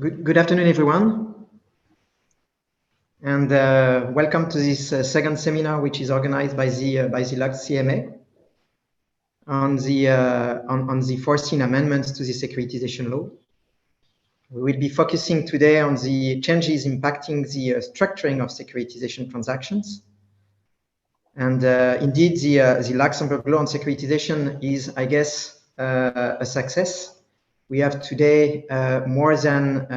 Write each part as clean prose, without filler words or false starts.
Good afternoon, everyone, and welcome to this second seminar, which is organized by the Lux CMA on the foreseen amendments to the Securitization Law. We will be focusing today on the changes impacting the structuring of securitization transactions. And indeed, the Luxembourg law on securitization is, I guess, a success. We have today more than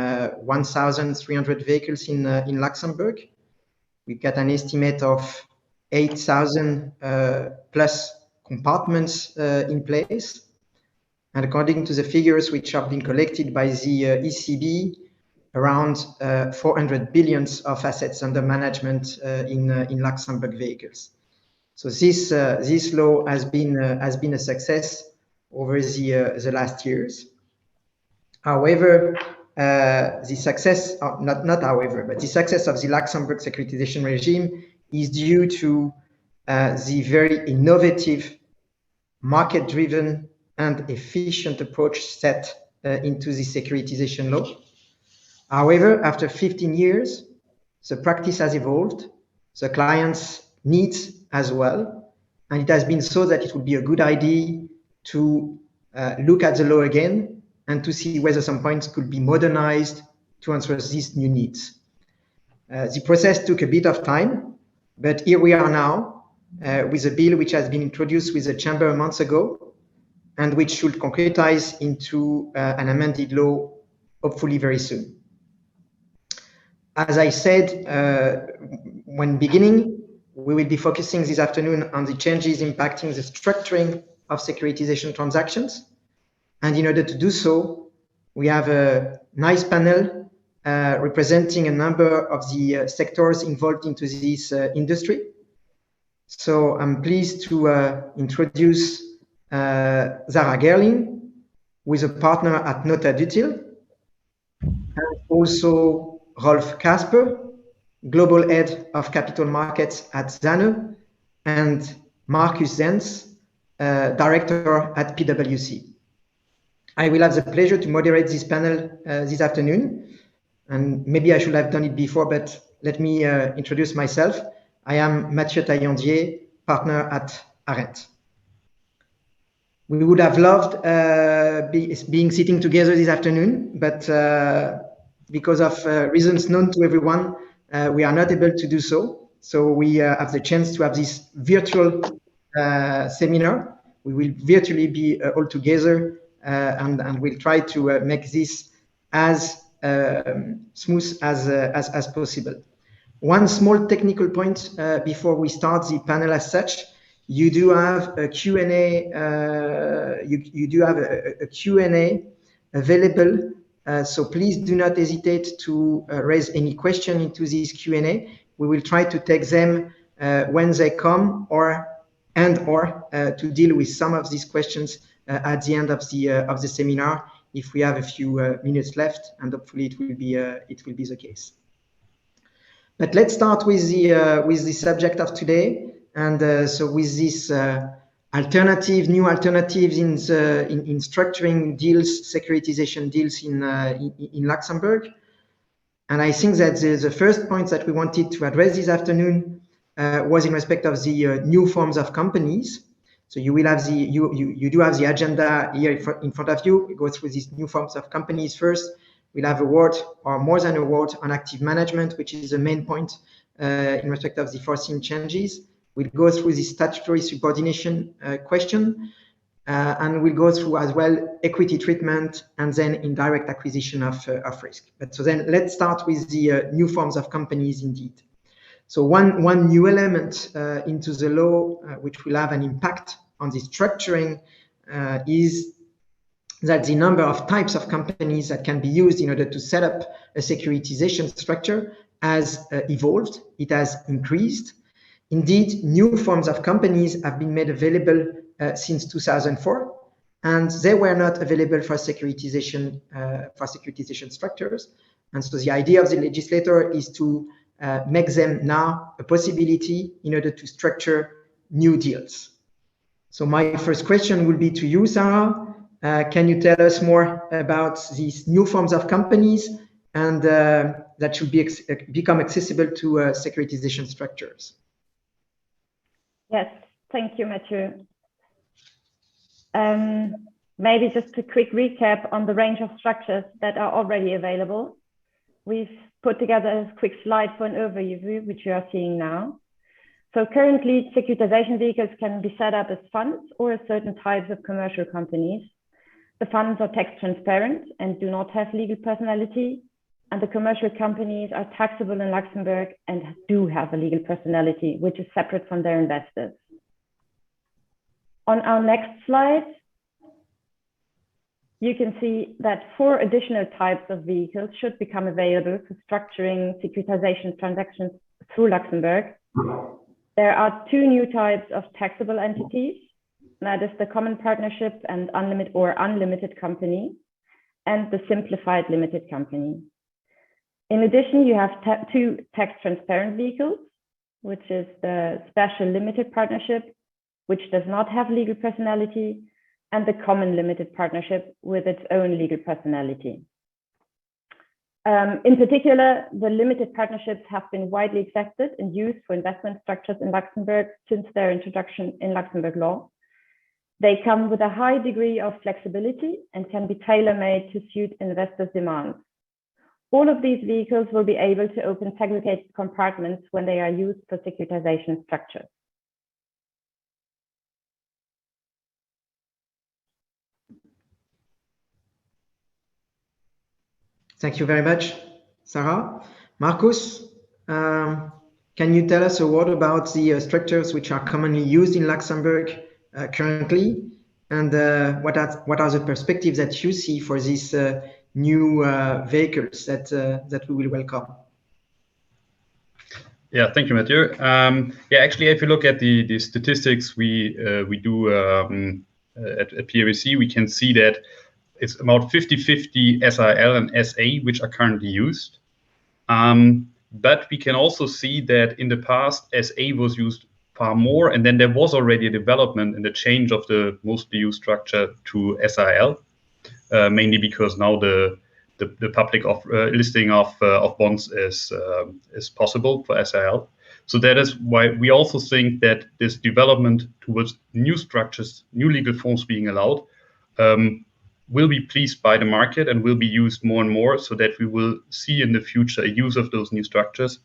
1,300 vehicles in Luxembourg. We've got an estimate of 8,000 plus compartments in place. And according to the figures which have been collected by the ECB, around 400 billion of assets under management in Luxembourg vehicles. So this law has been a success over the last years. However, the success, the success of the Luxembourg securitization regime is due to the very innovative, market-driven and efficient approach set into the securitization law. However, after 15 years, the practice has evolved, the client's needs as well, and it has been so that it would be a good idea to look at the law again and to see whether some points could be modernized to answer these new needs. The process took a bit of time, but here we are now with a bill which has been introduced with the Chamber a month ago and which should concretize into an amended law, hopefully very soon. As I said when beginning, we will be focusing this afternoon on the changes impacting the structuring of securitization transactions. And in order to do so, we have a nice panel representing a number of the sectors involved into this industry. So I'm pleased to introduce Sara Gerling, who is a partner at NautaDutilh, and also Rolf Caspers, Global Head of Capital Markets at Sanne, and Markus Zenz, Director at PwC. I will have the pleasure to moderate this panel this afternoon, and maybe I should have done it before, but let me introduce myself. I am Matthieu Taillandier, partner at Arendt. We would have loved being sitting together this afternoon, but because of reasons known to everyone, we are not able to do so. So we have the chance to have this virtual seminar. We will virtually be all together. And we'll try to make this as smooth as possible. One small technical point before we start the panel as such. You do have a Q&A. You do have a Q&A available. So please do not hesitate to raise any question into this Q&A. We will try to take them when they come, or to deal with some of these questions at the end of the seminar, if we have a few minutes left, and hopefully it will be the case. But let's start with the subject of today, and so with this new alternatives in structuring deals, securitization deals in Luxembourg. And I think that the first point that we wanted to address this afternoon was in respect of the new forms of companies. So you will have you do have the agenda here in front of you. We go through these new forms of companies first. We'll have a word, or more than a word, on active management, which is the main point in respect of the foreseen changes. We'll go through the statutory subordination question, and we'll go through as well equity treatment and then indirect acquisition of risk. But so then let's start with the new forms of companies indeed. So one new element into the law, which will have an impact on the structuring, is that the number of types of companies that can be used in order to set up a securitization structure has evolved. It has increased. Indeed, new forms of companies have been made available since 2004, and they were not available for securitization structures. And so the idea of the legislator is to make them now a possibility in order to structure new deals. So my first question will be to you, Sara. Can you tell us more about these new forms of companies and that should become accessible to securitization structures. Yes, thank you, Matthieu. Maybe just a quick recap on the range of structures that are already available. We've put together a quick slide for an overview, which you are seeing now. So currently, securitization vehicles can be set up as funds or as certain types of commercial companies. The funds are tax transparent and do not have legal personality, and the commercial companies are taxable in Luxembourg and do have a legal personality, which is separate from their investors. On our next slide, you can see that 4 additional types of vehicles should become available for structuring securitization transactions through Luxembourg. There are 2 new types of taxable entities, that is the common partnership and unlimited company, and the simplified limited company. In addition, you have 2 tax transparent vehicles, which is the special limited partnership, which does not have legal personality, and the common limited partnership with its own legal personality. In particular, the limited partnerships have been widely accepted and used for investment structures in Luxembourg since their introduction in Luxembourg law. They come with a high degree of flexibility and can be tailor-made to suit investors' demands. All of these vehicles will be able to open segregated compartments when they are used for securitization structures. Thank you very much, Sara. Markus, can you tell us a word about the structures which are commonly used in Luxembourg currently, and what are the perspectives that you see for these new vehicles that we will welcome? Yeah, thank you, Matthieu. Yeah, actually, if you look at the statistics we do at PwC, we can see that it's about 50-50 SRL and SA, which are currently used. But we can also see that in the past, SA was used far more, and then there was already a development in the change of the mostly used structure to SRL, mainly because now the public listing of bonds is possible for SRL. So that is why we also think that this development towards new structures, new legal forms being allowed, will be pleased by the market and will be used more and more, so that we will see in the future a use of those new structures.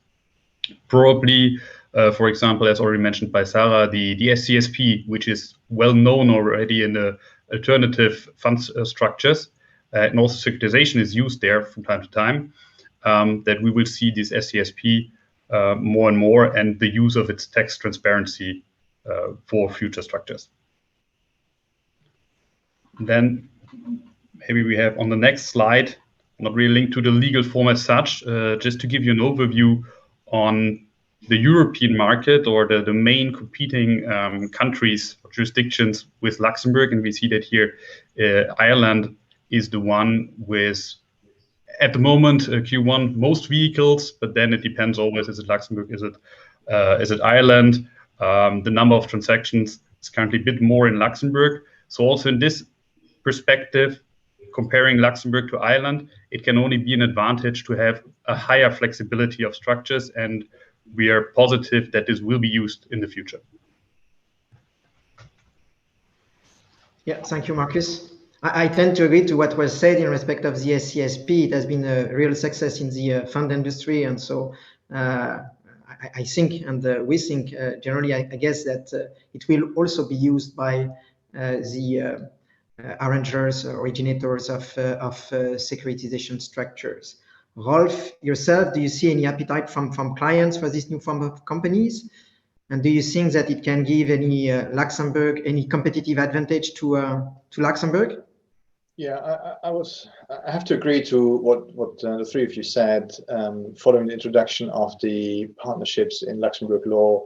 Probably, for example, as already mentioned by Sara, the SCSP, which is well known already in the alternative fund structures, and also securitization is used there from time to time, that we will see this SCSP more and more, and the use of its tax transparency for future structures. And then maybe we have on the next slide, not really linked to the legal form as such, just to give you an overview on the European market, or the main competing countries or jurisdictions with Luxembourg. And we see that here Ireland is the one with, at the moment, Q1 most vehicles, but then it depends always, is it Luxembourg, is it Ireland? The number of transactions is currently a bit more in Luxembourg. So also in this perspective, comparing Luxembourg to Ireland, it can only be an advantage to have a higher flexibility of structures, and we are positive that this will be used in the future. Yeah, thank you, Markus. I tend to agree to what was said in respect of the SCSP. It has been a real success in the fund industry, and so I think, and we think generally, I guess that it will also be used by the arrangers, originators of securitization structures. Rolf, yourself, do you see any appetite from clients for this new form of companies? And do you think that it can give any any competitive advantage to Luxembourg? Yeah, I have to agree to what the three of you said. Following the introduction of the partnerships in Luxembourg law,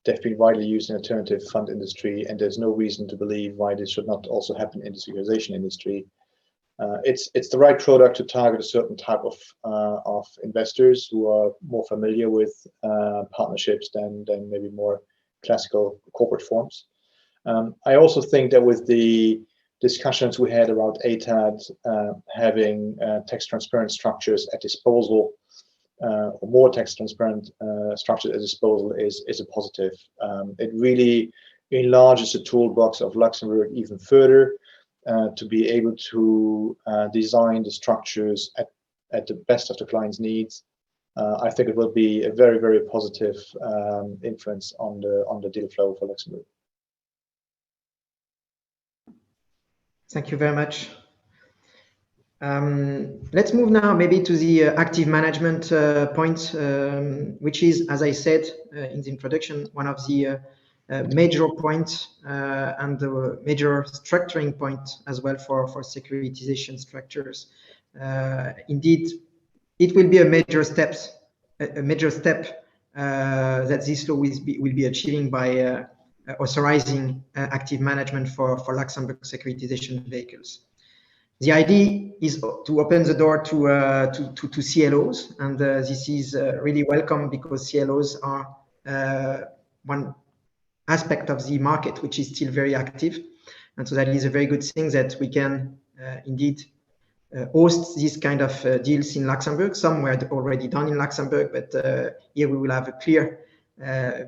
they've been widely used in the alternative fund industry, and there's no reason to believe why this should not also happen in the securitization industry. It's the right product to target a certain type of investors who are more familiar with partnerships than maybe more classical corporate forms. I also think that with the discussions we had around ATAD having tax transparent structures at disposal, or more tax transparent structures at disposal is a positive. It really enlarges the toolbox of Luxembourg even further to be able to design the structures at the best of the client's needs. I think it will be a very, very positive influence on the deal flow for Luxembourg. Thank you very much. Let's move now maybe to the active management point, which is, as I said in the introduction, one of the major points and the major structuring point as well for securitization structures. Indeed, it will be a major step that this law will be achieving by authorizing active management for Luxembourg securitization vehicles. The idea is to open the door to CLOs, and this is really welcome because CLOs are one aspect of the market which is still very active, and so that is a very good thing that we can indeed host this kind of deals in Luxembourg. Some were already done in Luxembourg, but here we will have a clear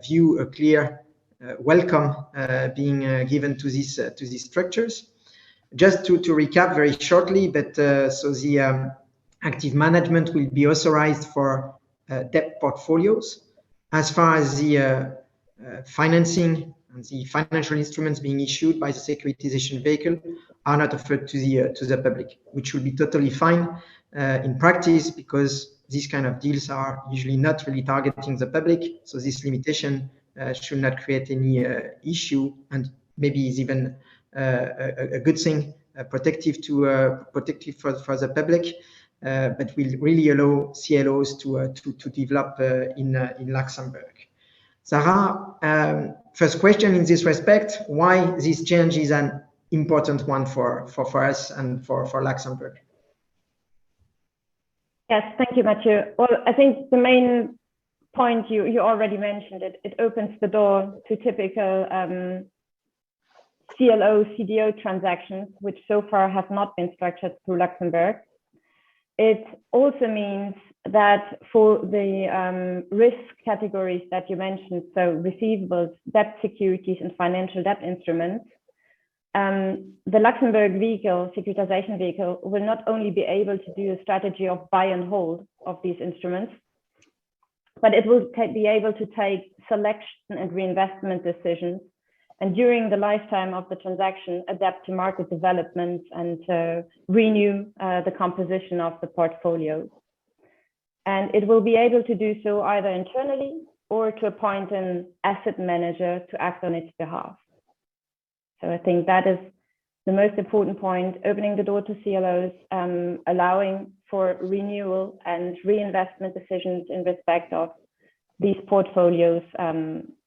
view, a clear welcome being given to these structures. Just to recap very shortly, but so the active management will be authorized for debt portfolios. As far as the financing and the financial instruments being issued by the securitization vehicle are not offered to the public, which will be totally fine in practice, because these kind of deals are usually not really targeting the public. So this limitation should not create any issue, and maybe is even a good thing, protective for the public, but will really allow CLOs to develop in Luxembourg. Sara, first question in this respect: why this change is an important one for us and for Luxembourg? Yes, thank you, Matthieu. Well, I think the main point you already mentioned, it opens the door to typical CLO, CDO transactions, which so far have not been structured through Luxembourg. It also means that for the risk categories that you mentioned, so receivables, debt securities, and financial debt instruments, the Luxembourg vehicle, securitization vehicle, will not only be able to do a strategy of buy and hold of these instruments, but it will be able to take selection and reinvestment decisions, and during the lifetime of the transaction, adapt to market developments and renew the composition of the portfolio. And it will be able to do so either internally or to appoint an asset manager to act on its behalf. So I think that is the most important point, opening the door to CLOs, allowing for renewal and reinvestment decisions in respect of these portfolios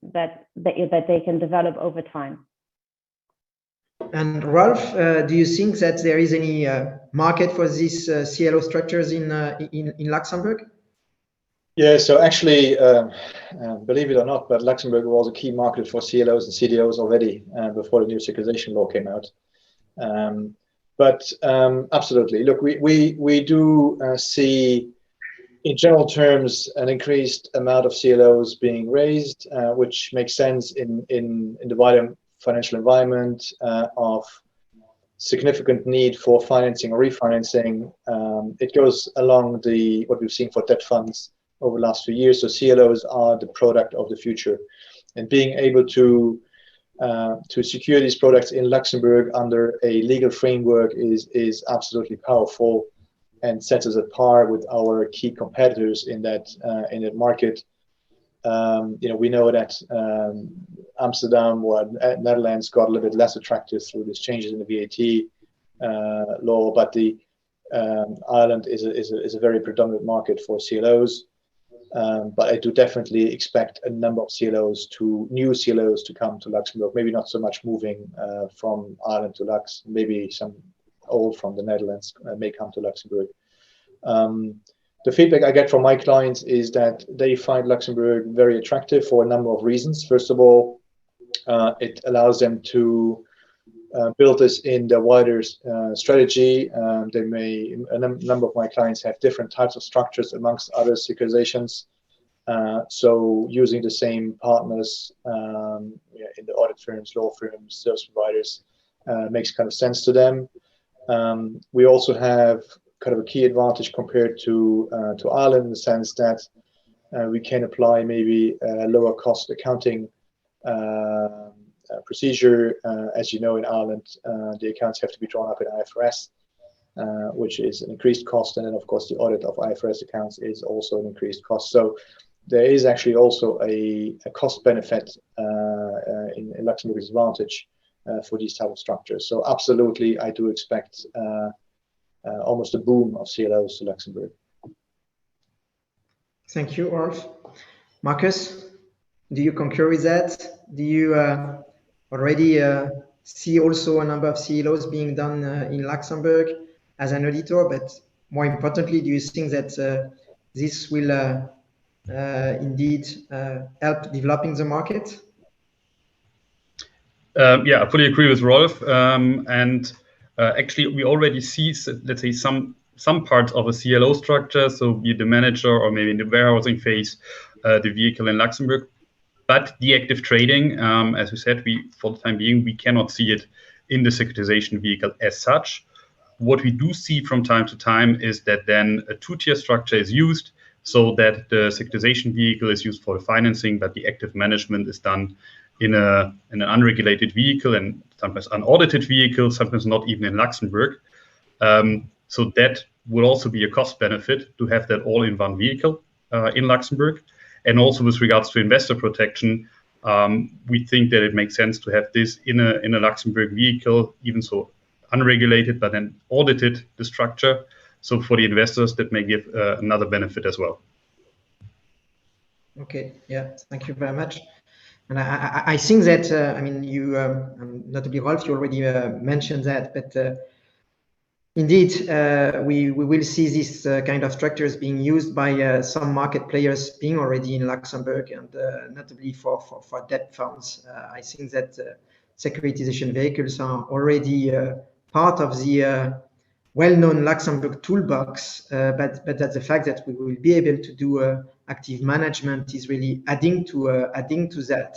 that they can develop over time. And Rolf, do you think that there is any market for these CLO structures in Luxembourg? Yeah, so actually, believe it or not, but Luxembourg was a key market for CLOs and CDOs already before the new Securitisation Law came out. But absolutely, look, we do see, in general terms, an increased amount of CLOs being raised, which makes sense in the wider financial environment of significant need for financing or refinancing. It goes along what we've seen for debt funds over the last few years. So CLOs are the product of the future, and being able to secure these products in Luxembourg under a legal framework is absolutely powerful, and sets us apart with our key competitors in that market. We know that Amsterdam or Netherlands got a little bit less attractive through these changes in the VAT law, but Ireland is a very predominant market for CLOs. But I do definitely expect a number of new CLOs to come to Luxembourg. Maybe not so much moving from Ireland to Lux. Maybe some old from the Netherlands may come to Luxembourg. The feedback I get from my clients is that they find Luxembourg very attractive for a number of reasons. First of all, it allows them to build this in the wider strategy. They may, a number of my clients have different types of structures, amongst other securitizations. So using the same partners in the audit firms, law firms, service providers makes kind of sense to them. We also have kind of a key advantage compared to Ireland, in the sense that we can apply maybe a lower cost accounting procedure. As you know, in Ireland, the accounts have to be drawn up in IFRS, which is an increased cost. And then, of course, the audit of IFRS accounts is also an increased cost. So there is actually also a cost benefit in Luxembourg's advantage for these type of structures. So absolutely, I do expect almost a boom of CLOs to Luxembourg. Thank you, Rolf. Markus, do you concur with that? Do you already see also a number of CLOs being done in Luxembourg as an auditor? But more importantly, do you think that this will indeed help developing the market? Yeah, I fully agree with Rolf. Actually, we already see, let's say, some parts of a CLO structure, so be it the manager or maybe in the warehousing phase, the vehicle in Luxembourg. But the active trading, as we said, for the time being, we cannot see it in the securitization vehicle as such. What we do see from time to time is that then a two-tier structure is used, so that the securitization vehicle is used for the financing, but the active management is done in an unregulated vehicle, and sometimes unaudited vehicle, sometimes not even in Luxembourg. So that would also be a cost benefit to have that all in one vehicle in Luxembourg. And also with regards to investor protection, we think that it makes sense to have this in a Luxembourg vehicle, even so unregulated, but then audited the structure. So for the investors, that may give another benefit as well. Okay, yeah, thank you very much. And I think that, I mean, you, notably Rolf, you already mentioned that, but indeed, we will see these kind of structures being used by some market players being already in Luxembourg, and notably for debt funds. I think that securitization vehicles are already part of the well-known Luxembourg toolbox, but that the fact that we will be able to do active management is really adding to that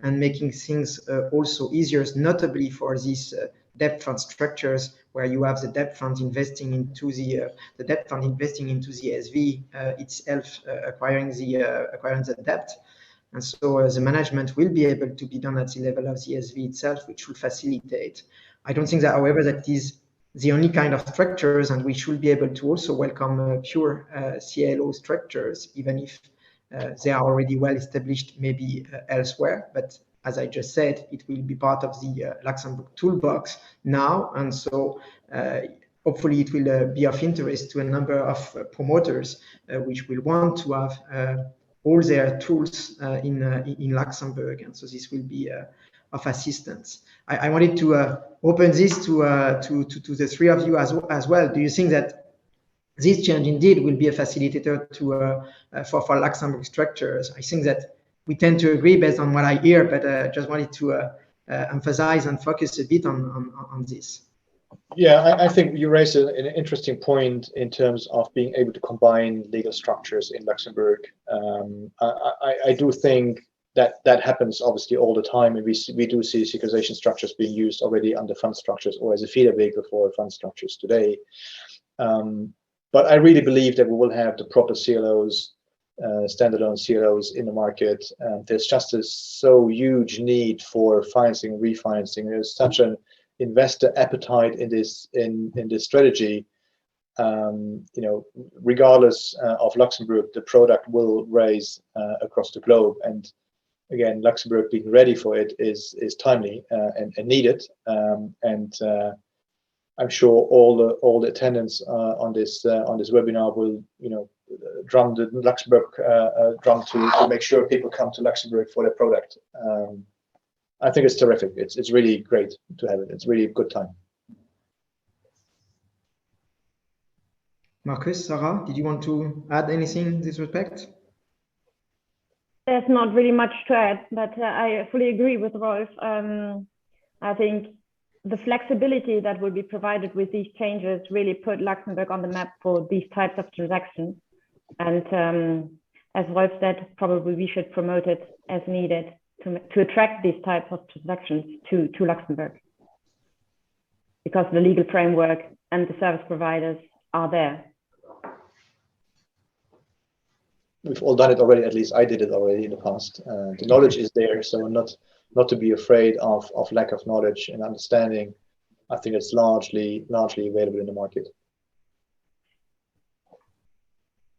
and making things also easier, notably for these debt fund structures where you have the debt fund investing into the SV itself, acquiring the debt, and so the management will be able to be done at the level of the SV itself, which will facilitate. I don't think that, however, that is the only kind of structures, and we should be able to also welcome pure CLO structures, even if they are already well established maybe elsewhere. But as I just said, it will be part of the Luxembourg toolbox now, and so hopefully it will be of interest to a number of promoters which will want to have all their tools in Luxembourg, and so this will be of assistance. I wanted to open this to the three of you as well. Do you think that this change indeed will be a facilitator for Luxembourg structures? I think that we tend to agree based on what I hear, but just wanted to emphasize and focus a bit on this. Yeah, I think you raised an interesting point in terms of being able to combine legal structures in Luxembourg. I do think that happens obviously all the time, and we do see securitization structures being used already under fund structures or as a feeder vehicle for fund structures today. But I really believe that we will have the proper CLOs, standalone CLOs in the market. There's just so huge need for financing and refinancing. There's such an investor appetite in this strategy. You know, regardless of Luxembourg, the product will raise across the globe. And again, Luxembourg being ready for it is timely and needed. I'm sure all the attendants on this webinar will, you know, drum the Luxembourg drum to make sure people come to Luxembourg for their product. I think it's terrific. It's really great to have it. It's really a good time. Markus, Sarah, did you want to add anything in this respect? There's not really much to add, but I fully agree with Rolf. I think the flexibility that will be provided with these changes really put Luxembourg on the map for these types of transactions. And as Rolf said, probably we should promote it as needed to attract these types of transactions to Luxembourg, because the legal framework and the service providers are there. We've all done it already. At least I did it already in the past. The knowledge is there, so not to be afraid of lack of knowledge and understanding. I think it's largely available in the market.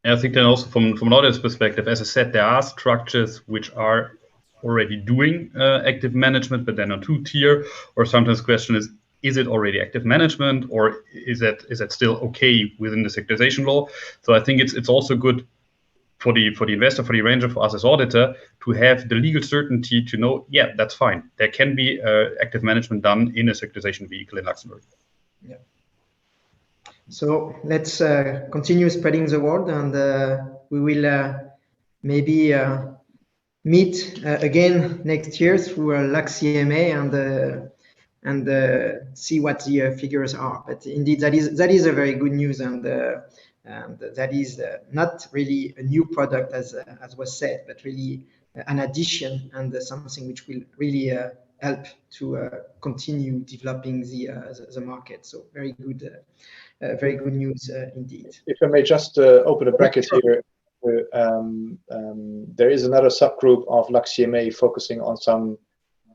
I think then also from an audience perspective, as I said, there are structures which are already doing active management, but then on two-tier, or sometimes the question is it already active management, or is that still okay within the securitization law? So I think it's also good for the investor, for the arranger, for us as auditor, to have the legal certainty to know, yeah, that's fine. There can be active management done in a securitization vehicle in Luxembourg. Yeah. So let's continue spreading the word, and we will maybe meet again next year through 𝘪𝑒𝑚𝑎 and see what the figures are. But indeed, that is a very good news, and that is not really a new product as was said, but really an addition and something which will really help to continue developing the market. So very good news indeed. If I may just open a bracket here, there is another subgroup of 𝘪𝑒𝑚𝑎 focusing on some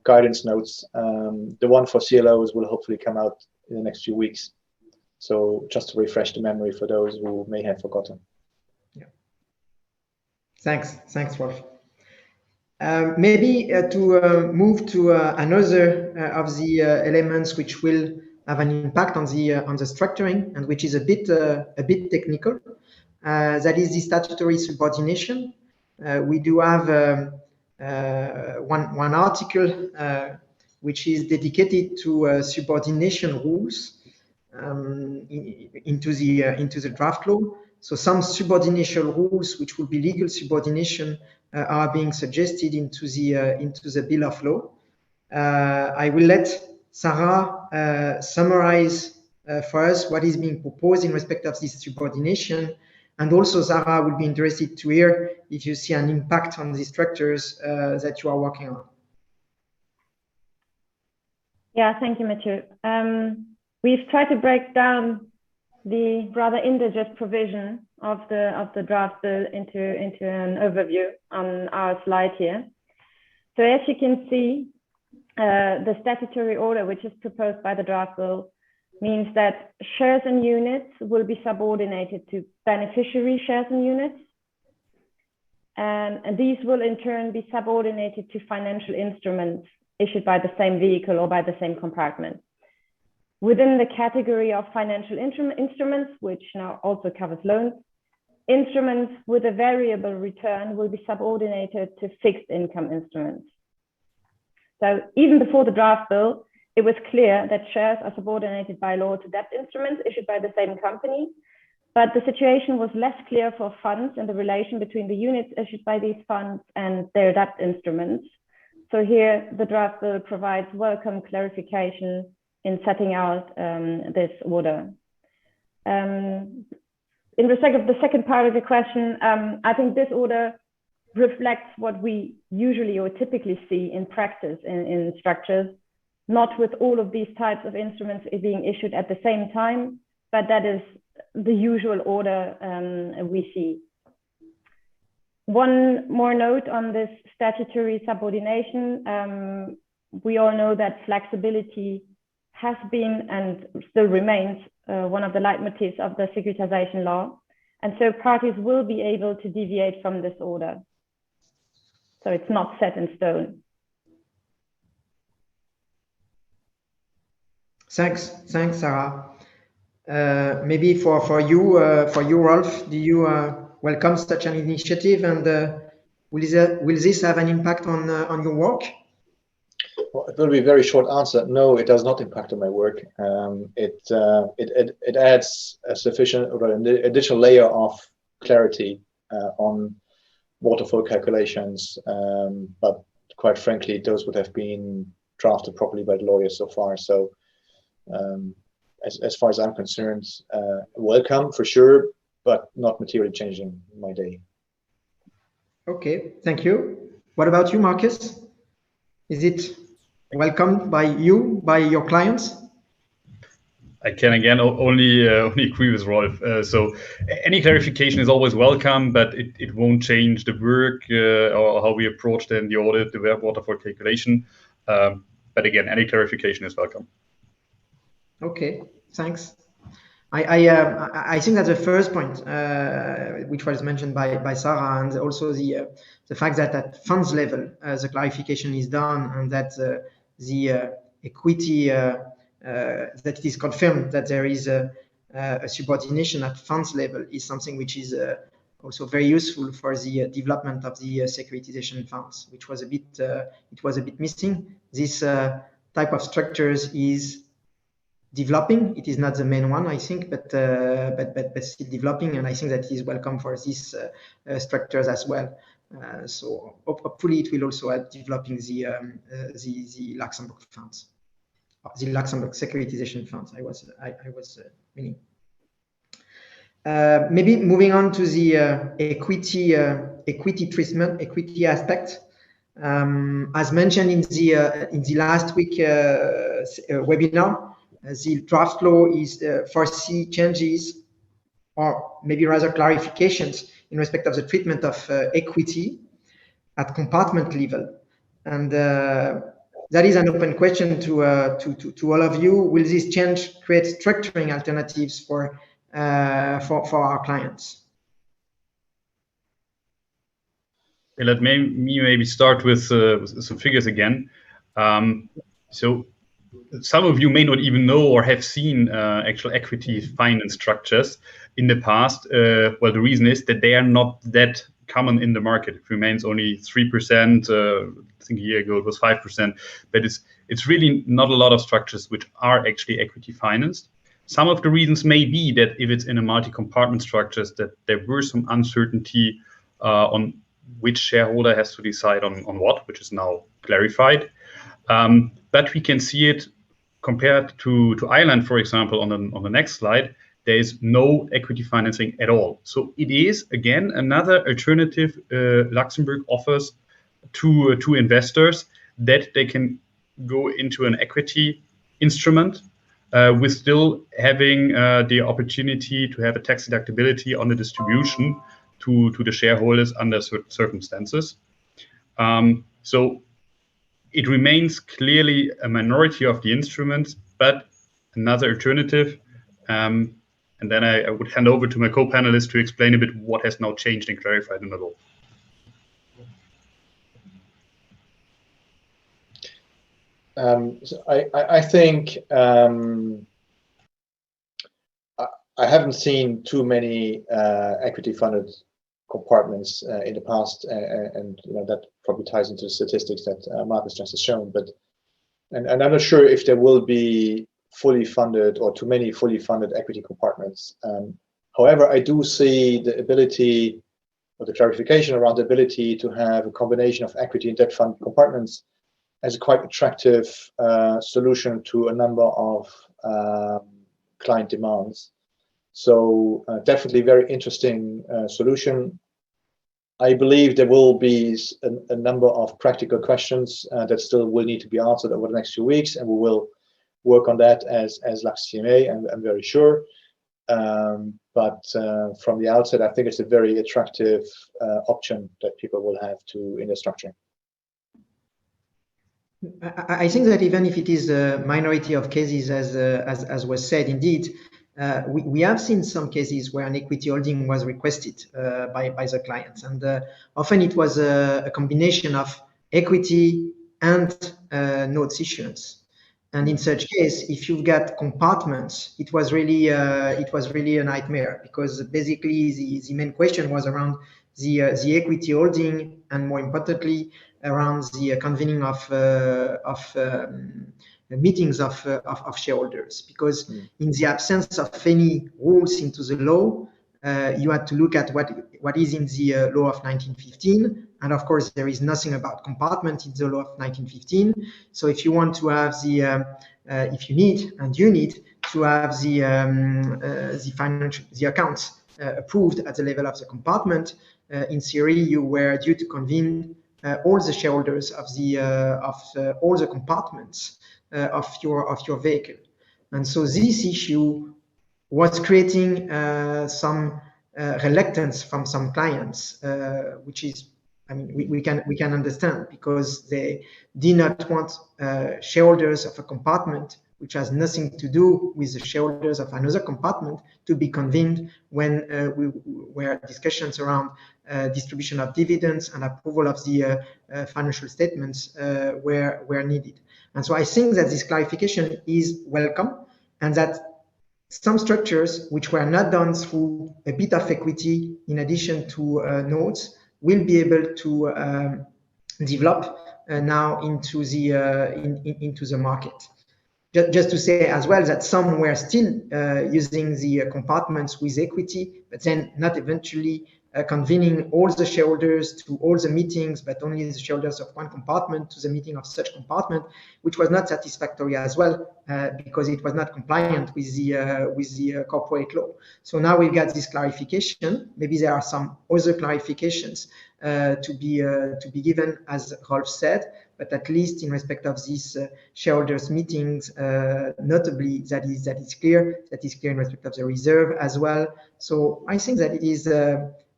guidance notes. The one for CLOs will hopefully come out in the next few weeks. So just to refresh the memory for those who may have forgotten. Yeah. Thanks, Rolf. Maybe to move to another of the elements which will have an impact on the structuring, and which is a bit technical. That is the statutory subordination. We do have one article which is dedicated to subordination rules into the draft law. So some subordination rules, which will be legal subordination, are being suggested into the bill of law. I will let Sara summarize for us what is being proposed in respect of this subordination, and also Sara will be interested to hear if you see an impact on the structures that you are working on. Yeah, thank you, Matthieu. We've tried to break down the rather indigest provision of the draft bill into an overview on our slide here. So as you can see, the statutory order which is proposed by the draft bill means that shares and units will be subordinated to beneficiary shares and units, and these will in turn be subordinated to financial instruments issued by the same vehicle or by the same compartment. Within the category of financial instruments, which now also covers loans, instruments with a variable return will be subordinated to fixed income instruments. So even before the draft bill, it was clear that shares are subordinated by law to debt instruments issued by the same company, but the situation was less clear for funds and the relation between the units issued by these funds and their debt instruments. So here the draft bill provides welcome clarification in setting out this order. In respect of the second part of the question, I think this order reflects what we usually or typically see in practice in structures, not with all of these types of instruments being issued at the same time, but that is the usual order we see. One more note on this statutory subordination. We all know that flexibility has been and still remains one of the leitmotifs of the securitization law. And so parties will be able to deviate from this order. So it's not set in stone. Thanks, Sara. Maybe for you, Rolf, do you welcome such an initiative, and will this have an impact on your work? Well, it will be a very short answer. No, it does not impact on my work. It adds a sufficient or an additional layer of clarity on waterfall calculations, but quite frankly, those would have been drafted properly by the lawyers so far. So as far as I'm concerned, welcome for sure, but not materially changing my day. Okay, thank you. What about you, Markus? Is it welcomed by you, by your clients? I can again only agree with Rolf. So any clarification is always welcome, but it won't change the work or how we approach then the audit, the waterfall calculation. But again, any clarification is welcome. Okay, thanks. I think that the first point, which was mentioned by Sara, and also the fact that at funds level the clarification is done, and that the equity that it is confirmed that there is a subordination at funds level is something which is also very useful for the development of the securitization funds, which was a bit it was a bit missing. This type of structures is developing. It is not the main one, I think, but still developing, and I think that it is welcome for these structures as well. So hopefully it will also help developing the Luxembourg funds, the Luxembourg securitization funds. I was meaning. Maybe moving on to the equity treatment, equity aspect. As mentioned in the last week webinar, the draft law is foresee changes, or maybe rather clarifications, in respect of the treatment of equity at compartment level, and that is an open question to all of you. Will this change create structuring alternatives for our clients? Let me maybe start with some figures again. So some of you may not even know or have seen actual equity finance structures in the past. Well, the reason is that they are not that common in the market. It remains only 3%. I think a year ago it was 5%. But it's really not a lot of structures which are actually equity financed. Some of the reasons may be that if it's in a multi-compartment structures, that there were some uncertainty on which shareholder has to decide on what, which is now clarified. But we can see it compared to Ireland, for example, on the next slide. There is no equity financing at all. So it is, again, another alternative Luxembourg offers to investors, that they can go into an equity instrument with still having the opportunity to have a tax deductibility on the distribution to the shareholders under certain circumstances. So it remains clearly a minority of the instruments, but another alternative. And then I would hand over to my co-panelists to explain a bit what has now changed and clarified in the law. So I think I haven't seen too many equity-funded compartments in the past, and that probably ties into the statistics that Markus just has shown. But and I'm not sure if there will be fully funded or too many fully funded equity compartments. However, I do see the ability, or the clarification around the ability to have a combination of equity and debt fund compartments as a quite attractive solution to a number of client demands. So definitely very interesting solution. I believe there will be a number of practical questions that still will need to be answered over the next few weeks, and we will work on that as LuxCMA, I'm very sure. But from the outset, I think it's a very attractive option that people will have in their structuring. I think that even if it is a minority of cases, as was said, indeed, we have seen some cases where an equity holding was requested by the clients, and often it was a combination of equity and notes issuance. And in such case, if you've got compartments, it was really a nightmare, because basically the main question was around the equity holding, and more importantly around the convening of meetings of shareholders, because in the absence of any rules into the law, you had to look at what is in the law of 1915, and of course there is nothing about compartment in the law of 1915. So if you want to have the if you need, and you need, to have the accounts approved at the level of the compartment. In theory, you were due to convene all the shareholders of all the compartments of your vehicle, and so this issue was creating some reluctance from some clients, which is, I mean, we can understand, because they did not want shareholders of a compartment which has nothing to do with the shareholders of another compartment to be convened when where discussions around distribution of dividends and approval of the financial statements were needed. And so I think that this clarification is welcome, and that some structures which were not done through a bit of equity in addition to notes will be able to develop now into the market. Just to say as well that some were still using the compartments with equity, but then not eventually convening all the shareholders to all the meetings, but only the shareholders of one compartment to the meeting of such compartment, which was not satisfactory as well, because it was not compliant with the corporate law. So now we've got this clarification. Maybe there are some other clarifications to be given, as Rolf said, but at least in respect of these shareholders meetings, notably that is clear in respect of the reserve as well. So I think that it is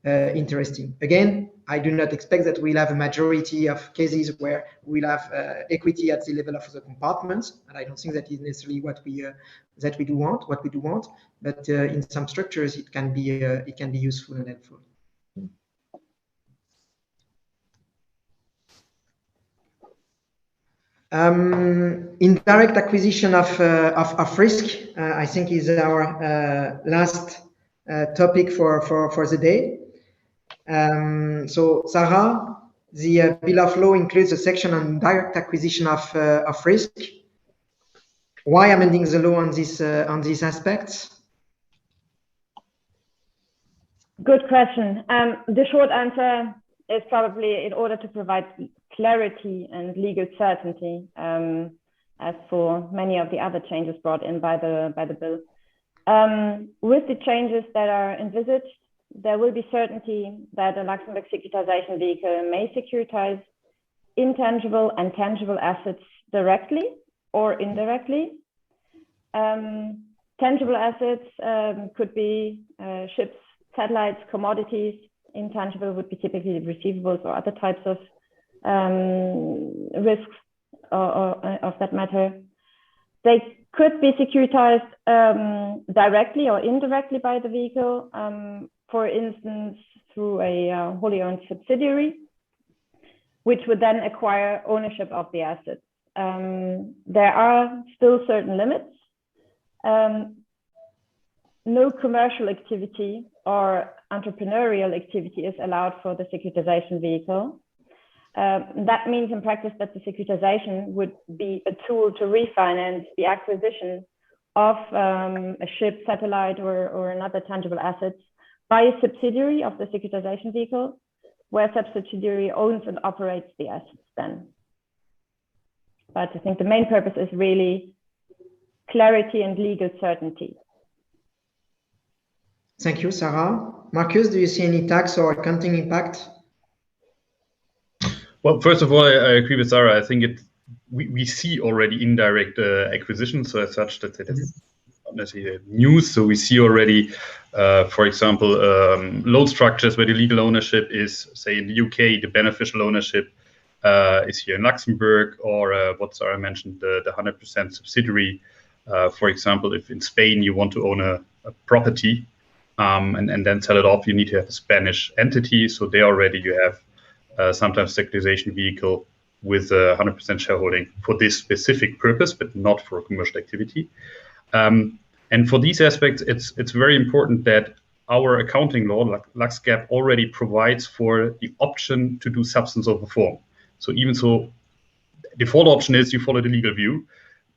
interesting. Again, I do not expect that we'll have a majority of cases where we'll have equity at the level of the compartments, and I don't think that is necessarily what we do want. But in some structures, it can be useful and helpful. Indirect acquisition of risk, I think, is our last topic for the day. So Sara, the Bill of Law includes a section on direct acquisition of risk. Why amending the law on these aspects? Good question. The short answer is probably in order to provide clarity and legal certainty, as for many of the other changes brought in by the bill. With the changes that are envisaged, there will be certainty that a Luxembourg securitization vehicle may securitize intangible and tangible assets directly or indirectly. Tangible assets could be ships, satellites, commodities. Intangible would be typically receivables or other types of risks or of that matter. They could be securitized directly or indirectly by the vehicle, for instance, through a wholly owned subsidiary, which would then acquire ownership of the assets. There are still certain limits. No commercial activity or entrepreneurial activity is allowed for the securitization vehicle. That means in practice that the securitization would be a tool to refinance the acquisition of a ship, satellite, or another tangible assets by a subsidiary of the securitization vehicle, where such subsidiary owns and operates the assets then. But I think the main purpose is really clarity and legal certainty. Thank you, Sara. Markus, do you see any tax or accounting impact? Well, first of all, I agree with Sara. I think we see already indirect acquisition, so as such that it is not necessarily news. So we see already, for example, loan structures where the legal ownership is, say, in the UK, the beneficial ownership is here in Luxembourg, or what Sara mentioned, the 100% subsidiary. For example, if in Spain you want to own a property and then sell it off, you need to have a Spanish entity. So there already you have sometimes securitization vehicle with 100% shareholding for this specific purpose, but not for commercial activity. And for these aspects, it's very important that our accounting law, Lux GAAP, already provides for the option to do substance over form. So even so, the default option is you follow the legal view,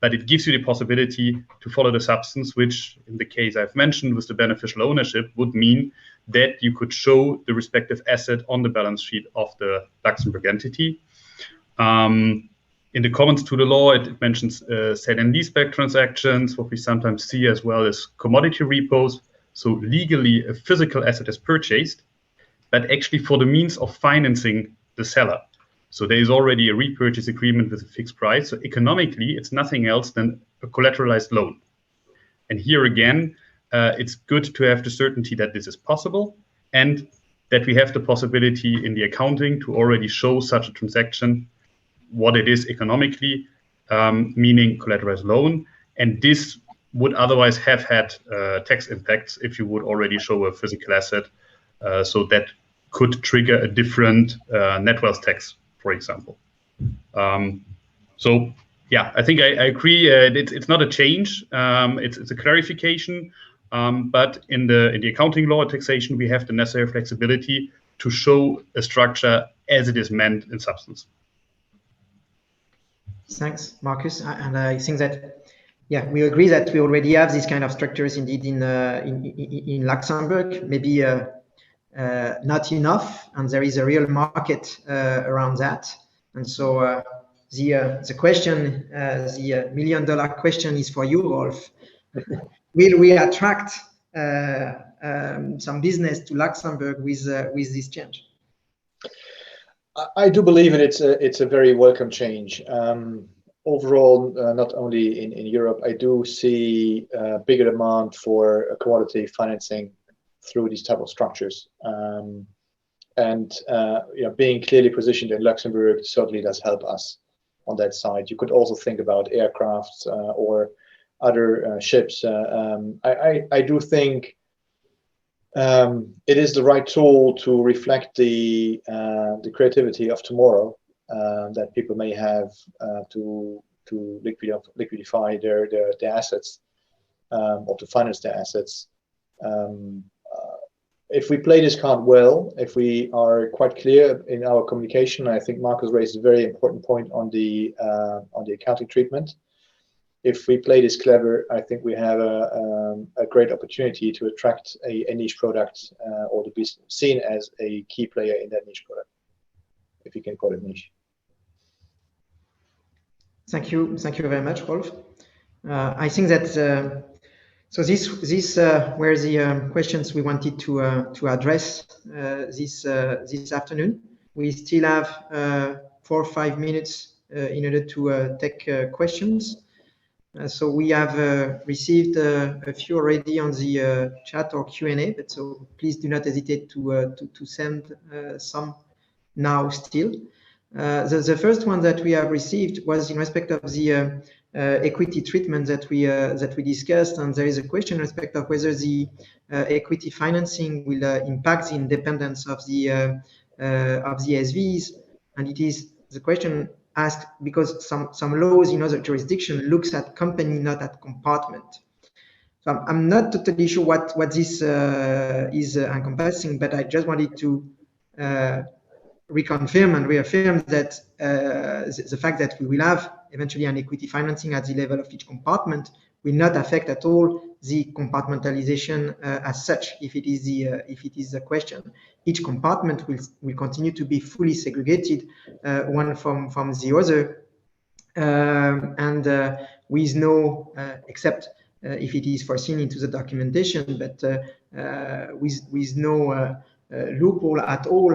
but it gives you the possibility to follow the substance, which in the case I've mentioned with the beneficial ownership would mean that you could show the respective asset on the balance sheet of the Luxembourg entity. In the comments to the law, it mentions sale and leaseback transactions, what we sometimes see as well as commodity repos. So legally, a physical asset is purchased, but actually for the means of financing the seller. So there is already a repurchase agreement with a fixed price. So economically, it's nothing else than a collateralized loan. And here again, it's good to have the certainty that this is possible and that we have the possibility in the accounting to already show such a transaction, what it is economically, meaning collateralized loan. And this would otherwise have had tax impacts if you would already show a physical asset. So that could trigger a different net wealth tax, for example. So yeah, I think I agree. It's not a change. It's a clarification. But in the accounting law taxation, we have the necessary flexibility to show a structure as it is meant in substance. Thanks, Markus. And I think that, yeah, we agree that we already have these kind of structures indeed in Luxembourg, maybe not enough, and there is a real market around that. And so the question, the $1,000,000 question is for you, Rolf. Will we attract some business to Luxembourg with this change? I do believe it's a very welcome change. Overall, not only in Europe, I do see a bigger demand for commodity financing through these type of structures. Being clearly positioned in Luxembourg certainly does help us on that side. You could also think about aircrafts or other ships. I do think it is the right tool to reflect the creativity of tomorrow that people may have to liquidify their assets or to finance their assets. If we play this card well, if we are quite clear in our communication, I think Markus raised a very important point on the accounting treatment. If we play this clever, I think we have a great opportunity to attract a niche product or to be seen as a key player in that niche product, if you can call it niche. Thank you very much, Rolf. I think that so these were the questions we wanted to address this afternoon. We still have 4 or 5 minutes in order to take questions. So we have received a few already on the chat or Q&A, but so please do not hesitate to send some now still. The first one that we have received was in respect of the equity treatment that we discussed, and there is a question in respect of whether the equity financing will impact the independence of the SVs, and it is the question asked because some laws in other jurisdictions looks at company, not at compartment. So I'm not totally sure what this is encompassing, but I just wanted to reconfirm and reaffirm that the fact that we will have eventually an equity financing at the level of each compartment will not affect at all the compartmentalization as such. If it is the question, each compartment will continue to be fully segregated, one from the other, and with no except if it is foreseen into the documentation, but with no loophole at all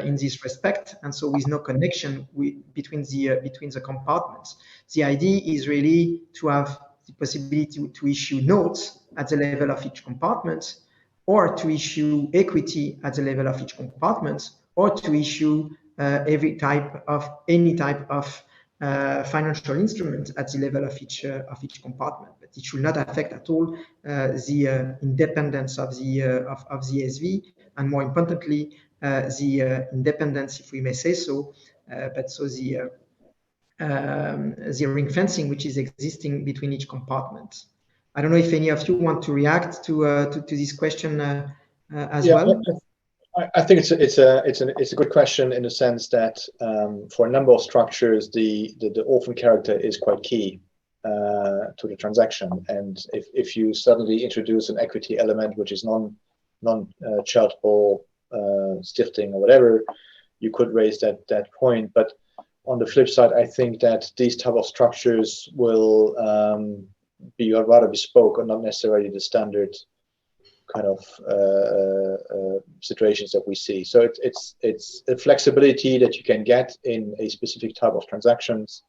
in this respect, and so with no connection between the compartments. The idea is really to have the possibility to issue notes at the level of each compartment, or to issue equity at the level of each compartment, or to issue any type of financial instrument at the level of each compartment. But it should not affect at all the independence of the SV, and more importantly, the independence, if we may say so, but so the ring fencing which is existing between each compartment. I don't know if any of you want to react to this question as well. I think it's a good question in the sense that for a number of structures, the orphan character is quite key to the transaction, and if you suddenly introduce an equity element which is non-charitable stifting or whatever, you could raise that point. But on the flip side, I think that these type of structures will be rather bespoke and not necessarily the standard kind of situations that we see. So it's a flexibility that you can get in a specific type of transactions,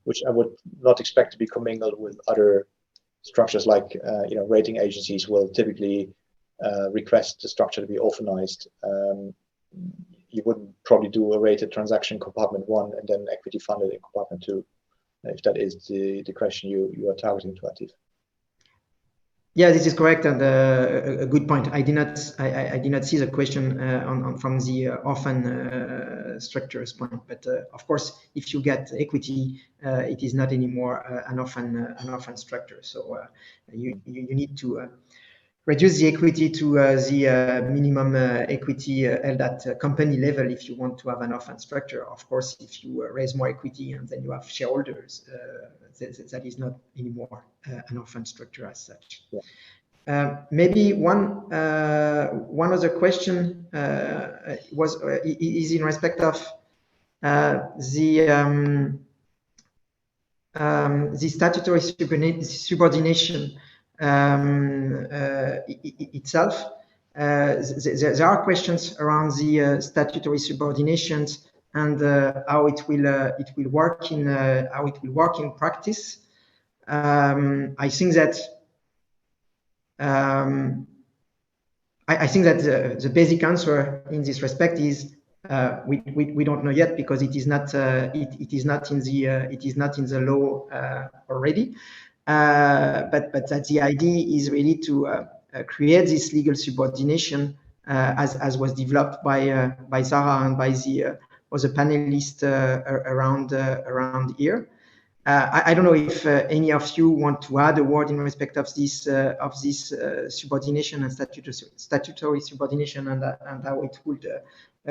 which I would not expect to be commingled with other structures like rating agencies will typically request the structure to be orphanized. You wouldn't probably do a rated transaction compartment 1 and then equity funded in compartment 2, if that is the question you are targeting, 𝘬𝘂𝘅𝗧𝗏. Yeah, this is correct, and a good point. I did not see the question from the orphan structures point, but of course, if you get equity, it is not anymore an orphan structure. So you need to reduce the equity to the minimum equity held at company level if you want to have an orphan structure. Of course, if you raise more equity and then you have shareholders, that is not anymore an orphan structure as such. Yeah. Maybe one other question is in respect of the statutory subordination itself. There are questions around the statutory subordinations and how it will work in practice. I think that the basic answer in this respect is we don't know yet, because it is not in the law already. But that the idea is really to create this legal subordination as was developed by Sara and by the other panelists around here. I don't know if any of you want to add a word in respect of this subordination and statutory subordination and how it would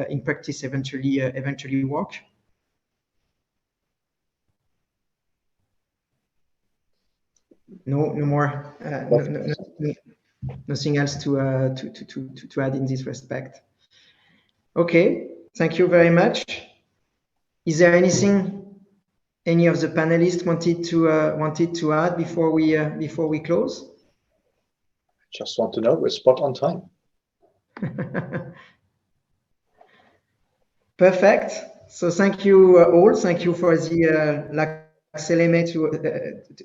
in practice eventually work. No more. Nothing else to add in this respect. Okay, thank you very much. Is there anything any of the panelists wanted to add before we close? Just want to know we're spot on time. Perfect. So thank you all. Thank you for the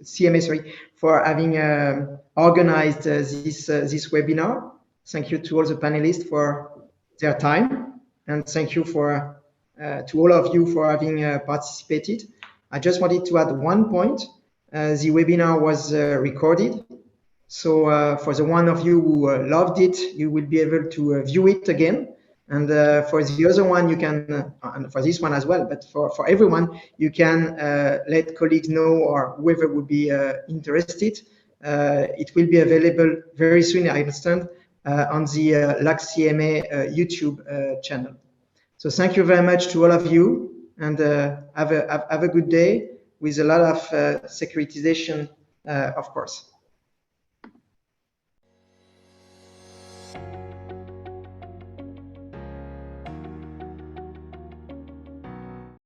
CMA, for having organized this webinar. Thank you to all the panelists for their time, and thank you to all of you for having participated. I just wanted to add one point. The webinar was recorded, so for the one of you who loved it, you will be able to view it again. And for the other one, you can, and for this one as well, but for everyone, you can let colleagues know, or whoever would be interested. It will be available very soon, I understand, on the 𝘮𝘂𝘅𝗏 YouTube channel. So thank you very much to all of you, and have a good day with a lot of securitization, of course.